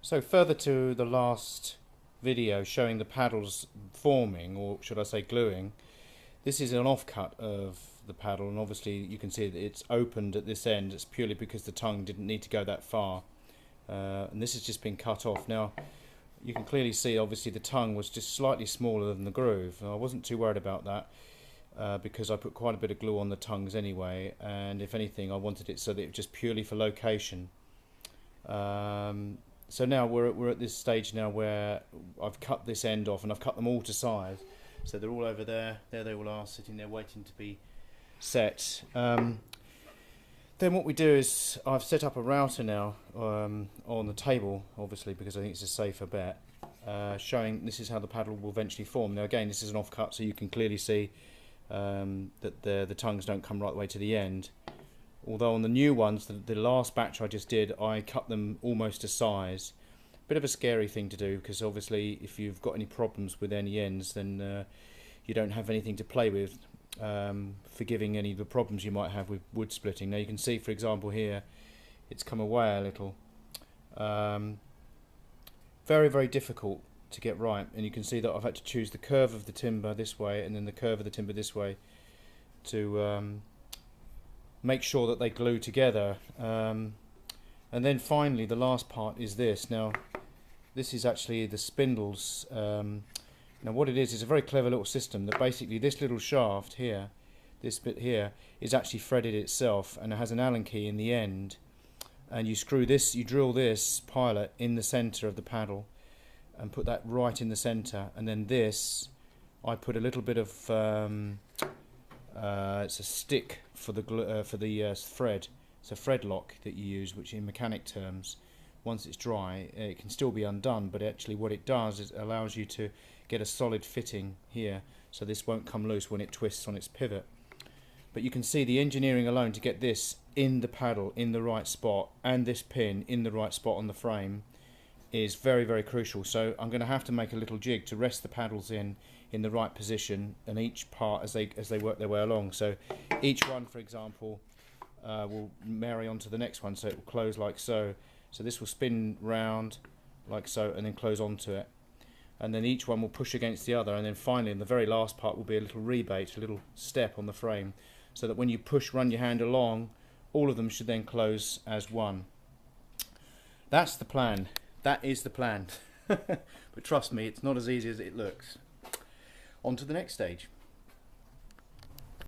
So further to the last video showing the paddles forming, or should I say gluing, this is an offcut of the paddle, and obviously you can see that it's opened at this end. It's purely because the tongue didn't need to go that far, and this has just been cut off. Now you can clearly see obviously the tongue was just slightly smaller than the groove. I wasn't too worried about that because I put quite a bit of glue on the tongues anyway, and if anything I wanted it so that it was just purely for location. So now we're at this stage now where I've cut this end off and I've cut them all to size, so they're all over there. There they all are, sitting there waiting to be set. Then what we do is I've set up a router now on the table, obviously because I think it's a safer bet, showing this is how the paddle will eventually form. Now again, this is an offcut, so you can clearly see that the tongues don't come right the way to the end. Although on the new ones, the last batch I just did, I cut them almost to size. Bit of a scary thing to do, because obviously if you've got any problems with any ends, then you don't have anything to play with, forgiving any of the problems you might have with wood splitting. Now you can see, for example, here it's come away a little. Very, very difficult to get right, and you can see that I've had to choose the curve of the timber this way and then the curve of the timber this way to make sure that they glue together. And then finally the last part is this. Now this is actually the spindles. Now what it is a very clever little system that basically this little shaft here, this bit here, is actually threaded itself, and it has an Allen key in the end, and you screw this, you drill this pilot in the center of the paddle and put that right in the center, and then this I put a little bit of it's a stick for the thread. It's a thread lock that you use, which in mechanic terms, once it's dry, it can still be undone, but actually what it does is it allows you to get a solid fitting here, so this won't come loose when it twists on its pivot. But you can see the engineering alone to get this in the paddle in the right spot, and this pin in the right spot on the frame, is very, very crucial. So I'm going to have to make a little jig to rest the paddles in the right position, and each part as they work their way along. So each one, for example, will marry onto the next one, so it will close like so. So this will spin round like so and then close onto it, and then each one will push against the other, and then finally in the very last part will be a little rebate, a little step on the frame, so that when you run your hand along, all of them should then close as one. That's the plan. That is the plan. But trust me, it's not as easy as it looks. On to the next stage.